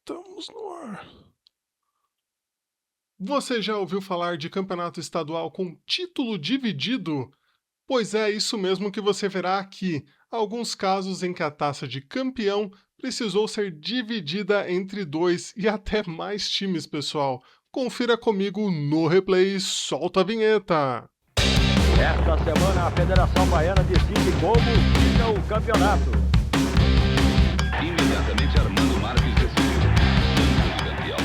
Estamos no ar. Você já ouviu falar de campeonato estadual com título dividido? Pois é, isso mesmo que você verá aqui. Alguns casos em que a taça de campeão precisou ser dividida entre dois e até mais times, pessoal. Confira comigo no replay, solta a vinheta. Esta semana a Federação Baiana decide como fica o campeonato. Imediatamente Armando Marques decidiu. Campeão.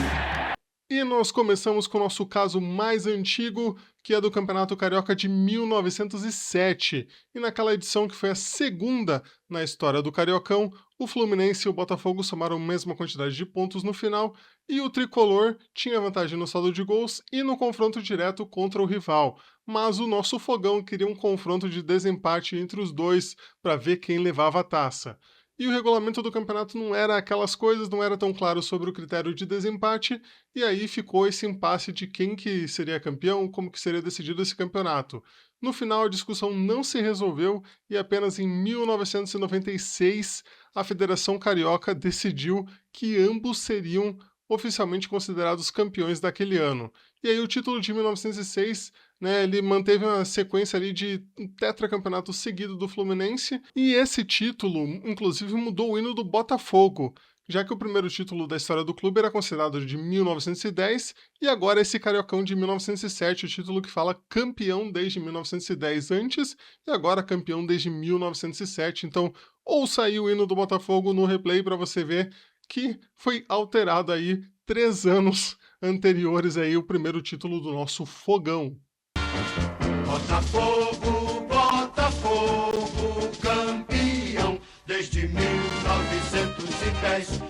E nós começamos com o nosso caso mais antigo, que é do Campeonato Carioca de 1907. E naquela edição que foi a segunda na história do Cariocão, o Fluminense e o Botafogo somaram a mesma quantidade de pontos no final e o Tricolor tinha vantagem no saldo de gols e no confronto direto contra o rival. Mas o nosso Fogão queria um confronto de desempate entre os dois para ver quem levava a taça. E o regulamento do campeonato não era aquelas coisas, não era tão claro sobre o critério de desempate, e aí ficou esse impasse de quem que seria campeão, como que seria decidido esse campeonato. No final, a discussão não se resolveu e apenas em 1996 a Federação Carioca decidiu que ambos seriam oficialmente considerados campeões daquele ano. E aí o título de 1906, né, ele manteve uma sequência ali de um tetracampeonato seguido do Fluminense, e esse título, inclusive, mudou o hino do Botafogo, já que o primeiro título da história do clube era considerado de 1910, e agora esse Cariocão de 1907, o título que fala campeão desde 1910 antes, e agora campeão desde 1907. Então, ouça aí o hino do Botafogo no replay para você ver que foi alterado aí 3 anos anteriores aí o primeiro título do nosso Fogão. Botafogo, Botafogo, campeão desde 1910.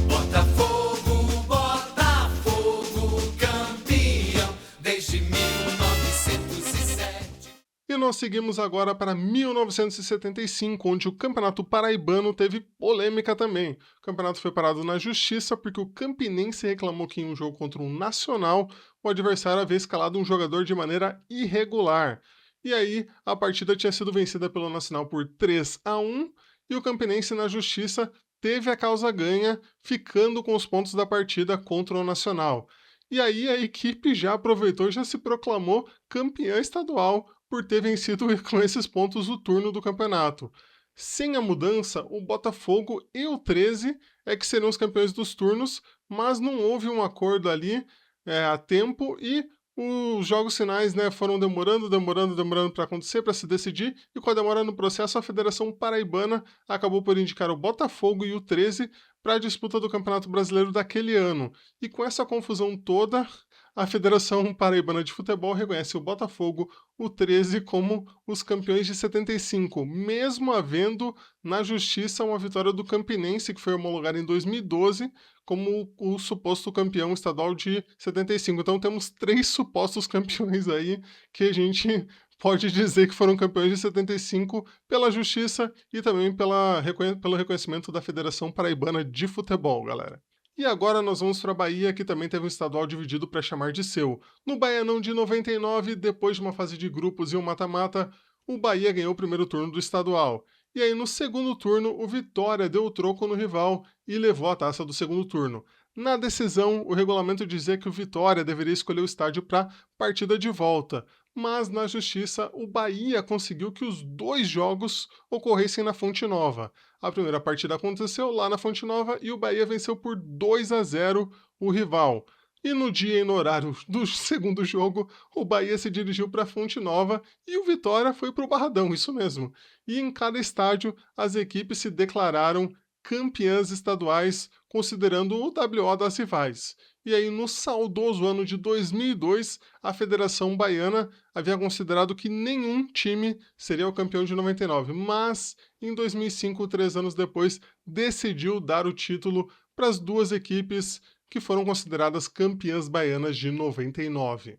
Botafogo, Botafogo, campeão desde 1907. E nós seguimos agora para 1975, onde o Campeonato Paraibano teve polêmica também. O campeonato foi parado na justiça porque o Campinense reclamou que em um jogo contra um Nacional, o adversário havia escalado um jogador de maneira irregular. E aí, a partida tinha sido vencida pelo Nacional por 3-1, e o Campinense na justiça teve a causa ganha, ficando com os pontos da partida contra o Nacional. E aí a equipe já aproveitou e já se proclamou campeã estadual por ter vencido com esses pontos o turno do campeonato. Sem a mudança, o Botafogo e o 13 é que serão os campeões dos turnos, mas não houve um acordo ali a tempo e os jogos finais, né, foram demorando para acontecer, para se decidir, e com a demora no processo, a Federação Paraibana acabou por indicar o Botafogo e o 13 para a disputa do Campeonato Brasileiro daquele ano. E com essa confusão toda, a Federação Paraibana de Futebol reconhece o Botafogo, o 13, como os campeões de 75, mesmo havendo na justiça uma vitória do Campinense, que foi homologada em 2012, como o suposto campeão estadual de 75. Então temos 3 supostos campeões aí que a gente pode dizer que foram campeões de 75 pela justiça e também pelo reconhecimento da Federação Paraibana de Futebol, galera. E agora nós vamos para a Bahia, que também teve um estadual dividido para chamar de seu. No Baianão de 99, depois de uma fase de grupos e um mata-mata, o Bahia ganhou o primeiro turno do estadual. E aí no segundo turno, o Vitória deu o troco no rival e levou a taça do segundo turno. Na decisão, o regulamento dizia que o Vitória deveria escolher o estádio para partida de volta, mas na justiça o Bahia conseguiu que os 2 jogos ocorressem na Fonte Nova. A primeira partida aconteceu lá na Fonte Nova e o Bahia venceu por 2-0 o rival. E no dia e no horário do segundo jogo, o Bahia se dirigiu para a Fonte Nova e o Vitória foi para o Barradão, isso mesmo. E em cada estádio, as equipes se declararam campeãs estaduais, considerando o WO das rivais. E aí, no saudoso ano de 2002, a Federação Baiana havia considerado que nenhum time seria o campeão de 99, mas em 2005, 3 anos depois, decidiu dar o título para as 2 equipes que foram consideradas campeãs baianas de 99.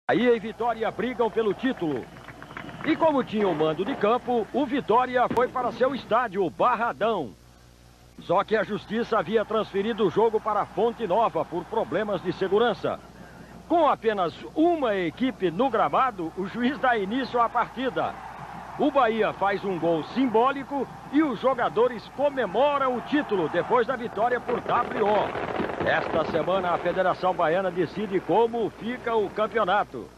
Aí e Vitória brigam pelo título. E como tinha o mando de campo, o Vitória foi para seu estádio, Barradão. Só que a justiça havia transferido o jogo para a Fonte Nova por problemas de segurança. Com apenas uma equipe no gramado, o juiz dá início à partida. O Bahia faz um gol simbólico e os jogadores comemoram o título depois da vitória por WO. Esta semana a Federação Baiana decide como fica o campeonato.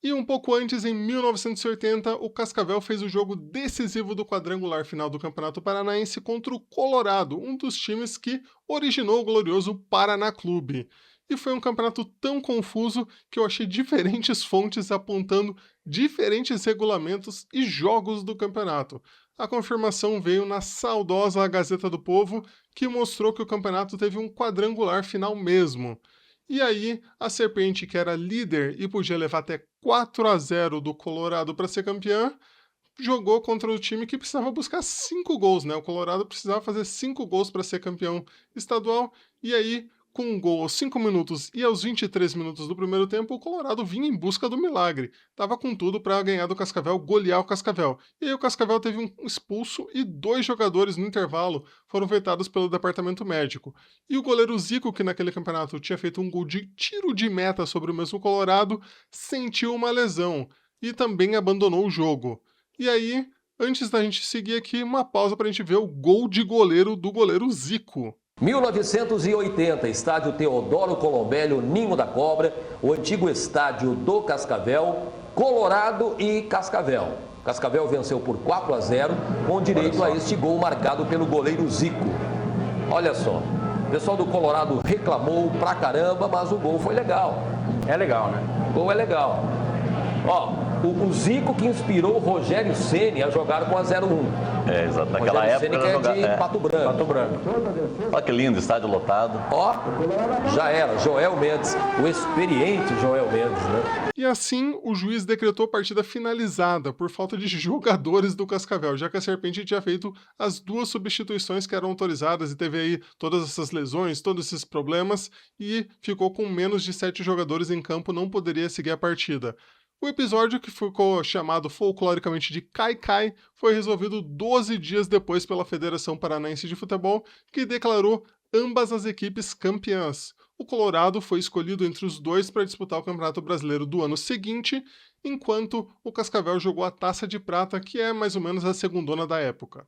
E um pouco antes, em 1980, o Cascavel fez o jogo decisivo do quadrangular final do Campeonato Paranaense contra o Colorado, um dos times que originou o glorioso Paraná Clube. E foi um campeonato tão confuso que eu achei diferentes fontes apontando diferentes regulamentos e jogos do campeonato. A confirmação veio na saudosa Gazeta do Povo, que mostrou que o campeonato teve um quadrangular final mesmo. E aí, a Serpente, que era líder e podia levar até 4-0 do Colorado para ser campeã, jogou contra o time que precisava buscar 5 gols, né? O Colorado precisava fazer 5 gols para ser campeão estadual, e aí, com um gol aos 5 minutos e aos 23 minutos do primeiro tempo, o Colorado vinha em busca do milagre. Tava com tudo para ganhar do Cascavel, golear o Cascavel. E aí o Cascavel teve um expulso e 2 jogadores no intervalo foram vetados pelo departamento médico. E o goleiro Zico, que naquele campeonato tinha feito um gol de tiro de meta sobre o mesmo Colorado, sentiu uma lesão e também abandonou o jogo. E aí, antes da gente seguir aqui, uma pausa para a gente ver o gol de goleiro do goleiro Zico. 1980, estádio Teodoro Colombelli, Ninho da Cobra, o antigo estádio do Cascavel, Colorado e Cascavel. Cascavel venceu por 4-0, com direito a este gol marcado pelo goleiro Zico. Olha só, o pessoal do Colorado reclamou pra caramba, mas o gol foi legal. É legal, né? O gol é legal. Ó, o Zico que inspirou o Rogério Ceni a jogar com a 0-1. É, exato. Naquela Rogério época Ceni que é jogar... de Pato Branco. Pato Branco. Olha que lindo, estádio lotado. Ó, já era, Joel Mendes, o experiente Joel Mendes, né? E assim, o juiz decretou a partida finalizada por falta de jogadores do Cascavel, já que a Serpente tinha feito as 2 substituições que eram autorizadas e teve aí todas essas lesões, todos esses problemas, e ficou com menos de 7 jogadores em campo, não poderia seguir a partida. O episódio, que ficou chamado folcloricamente de Cai-Cai, foi resolvido 12 dias depois pela Federação Paranaense de Futebol, que declarou ambas as equipes campeãs. O Colorado foi escolhido entre os 2 para disputar o Campeonato Brasileiro do ano seguinte, enquanto o Cascavel jogou a Taça de Prata, que é mais ou menos a segundona da época.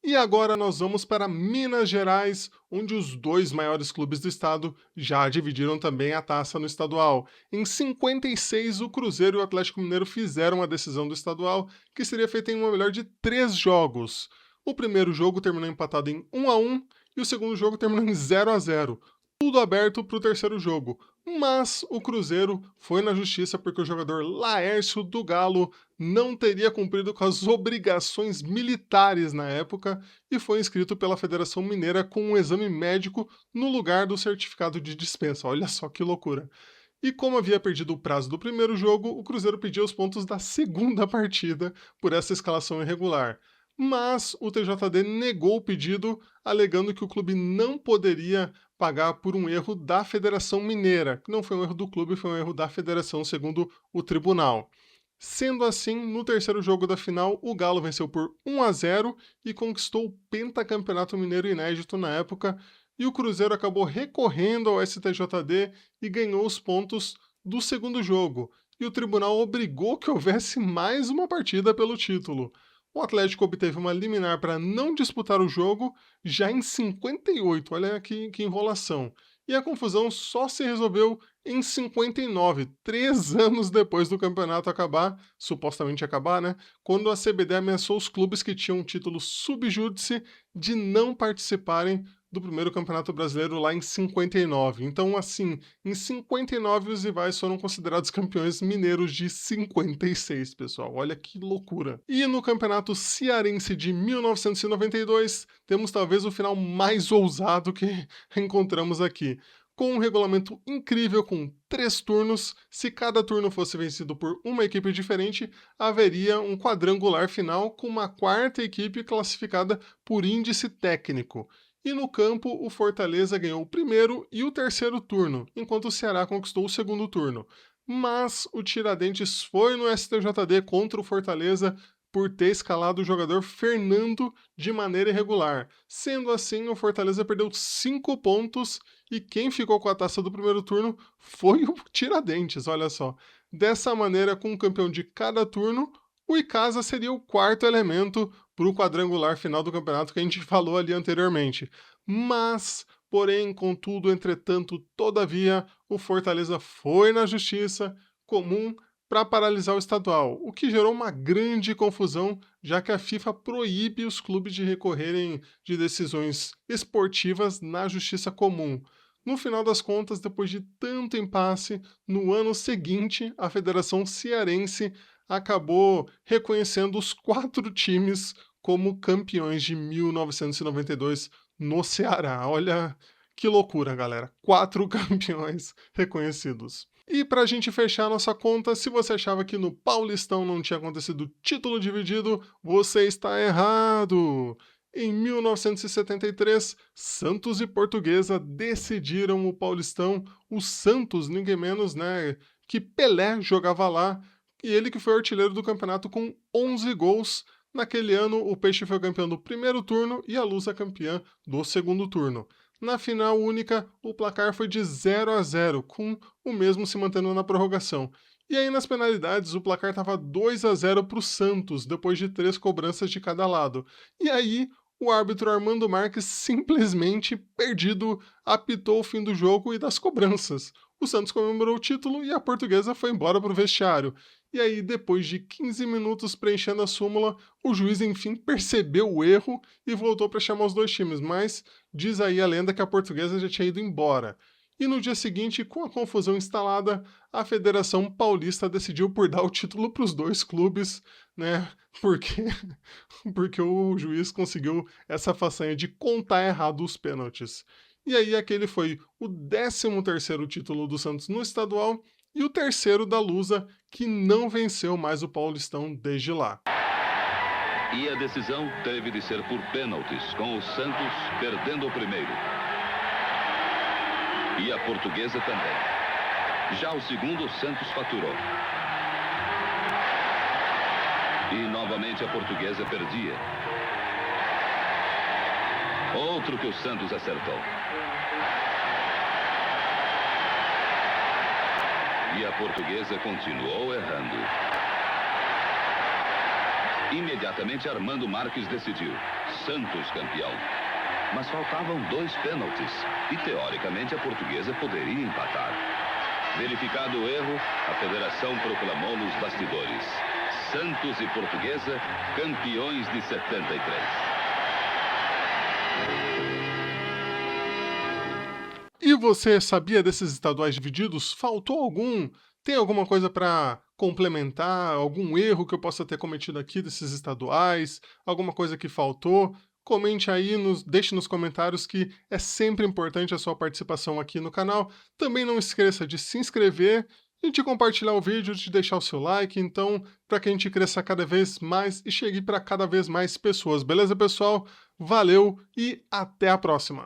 E agora nós vamos para Minas Gerais, onde os 2 maiores clubes do estado já dividiram também a taça no estadual. Em 56, o Cruzeiro e o Atlético Mineiro fizeram a decisão do estadual, que seria feita em uma melhor de 3 jogos. O primeiro jogo terminou empatado em 1-1 e o segundo jogo terminou em 0-0. Tudo aberto para o terceiro jogo, mas o Cruzeiro foi na justiça porque o jogador Laércio do Galo não teria cumprido com as obrigações militares na época e foi inscrito pela Federação Mineira com um exame médico no lugar do certificado de dispensa. Olha só que loucura. E como havia perdido o prazo do primeiro jogo, o Cruzeiro pediu os pontos da segunda partida por essa escalação irregular. Mas o TJD negou o pedido, alegando que o clube não poderia pagar por um erro da Federação Mineira, que não foi um erro do clube, foi um erro da federação, segundo o tribunal. Sendo assim, no terceiro jogo da final, o Galo venceu por 1-0 e conquistou o pentacampeonato mineiro inédito na época, e o Cruzeiro acabou recorrendo ao STJD e ganhou os pontos do segundo jogo, e o tribunal obrigou que houvesse mais uma partida pelo título. O Atlético obteve uma liminar para não disputar o jogo já em 58, olha que enrolação. E a confusão só se resolveu em 59, 3 anos depois do campeonato acabar, supostamente acabar, né? Quando a CBD ameaçou os clubes que tinham título subjúdice de não participarem do primeiro Campeonato Brasileiro lá em 59. Então, assim, em 59 os rivais foram considerados campeões mineiros de 56, pessoal. Olha que loucura. E no Campeonato Cearense de 1992, temos talvez o final mais ousado que encontramos aqui. Com um regulamento incrível com 3 turnos, se cada turno fosse vencido por uma equipe diferente, haveria um quadrangular final com uma 4ª equipe classificada por índice técnico. E no campo, o Fortaleza ganhou o primeiro e o terceiro turno, enquanto o Ceará conquistou o segundo turno. Mas o Tiradentes foi no STJD contra o Fortaleza por ter escalado o jogador Fernando de maneira irregular. Sendo assim, o Fortaleza perdeu 5 pontos e quem ficou com a taça do primeiro turno foi o Tiradentes, olha só. Dessa maneira, com um campeão de cada turno, O Icasa seria o quarto elemento para o quadrangular final do campeonato que a gente falou ali anteriormente. Mas, porém, contudo, entretanto, todavia, o Fortaleza foi na justiça comum para paralisar o estadual, o que gerou uma grande confusão, já que a FIFA proíbe os clubes de recorrerem de decisões esportivas na justiça comum. No final das contas, depois de tanto impasse, no ano seguinte, a Federação Cearense acabou reconhecendo os 4 times como campeões de 1992 no Ceará. Olha que loucura, galera. 4 campeões reconhecidos. E para a gente fechar nossa conta, se você achava que no Paulistão não tinha acontecido título dividido, você está errado! Em 1973, Santos e Portuguesa decidiram o Paulistão. O Santos, ninguém menos, né, que Pelé jogava lá, e ele que foi artilheiro do campeonato com 11 gols. Naquele ano, o Peixe foi campeão do primeiro turno e a Lusa campeã do segundo turno. Na final única, o placar foi de 0-0, com o mesmo se mantendo na prorrogação. E aí nas penalidades, o placar estava 2-0 para o Santos, depois de 3 cobranças de cada lado. E aí, o árbitro Armando Marques, simplesmente perdido, apitou o fim do jogo e das cobranças. O Santos comemorou o título e a Portuguesa foi embora para o vestiário. E aí, depois de 15 minutos preenchendo a súmula, o juiz enfim percebeu o erro e voltou para chamar os 2 times, mas diz aí a lenda que a Portuguesa já tinha ido embora. E no dia seguinte, com a confusão instalada, a Federação Paulista decidiu por dar o título para os 2 clubes, né? Porque o juiz conseguiu essa façanha de contar errado os pênaltis. E aí aquele foi o 13º título do Santos no estadual e o 3º da Lusa, que não venceu mais o Paulistão desde lá. E a decisão teve de ser por pênaltis, com o Santos perdendo o primeiro. E a Portuguesa também. Já o segundo, o Santos faturou. E novamente a Portuguesa perdia. Outro que o Santos acertou. E a Portuguesa continuou errando. Imediatamente Armando Marques decidiu. Santos campeão. Mas faltavam 2 pênaltis. E teoricamente a Portuguesa poderia empatar. Verificado o erro, a federação proclamou nos bastidores: Santos e Portuguesa, campeões de 73. E você sabia desses estaduais divididos? Faltou algum? Tem alguma coisa para complementar? Algum erro que eu possa ter cometido aqui desses estaduais? Alguma coisa que faltou? Comente aí, deixe nos comentários, que é sempre importante a sua participação aqui no canal. Também não esqueça de se inscrever e de compartilhar o vídeo, de deixar o seu like, então, para que a gente cresça cada vez mais e chegue para cada vez mais pessoas. Beleza, pessoal? Valeu e até a próxima!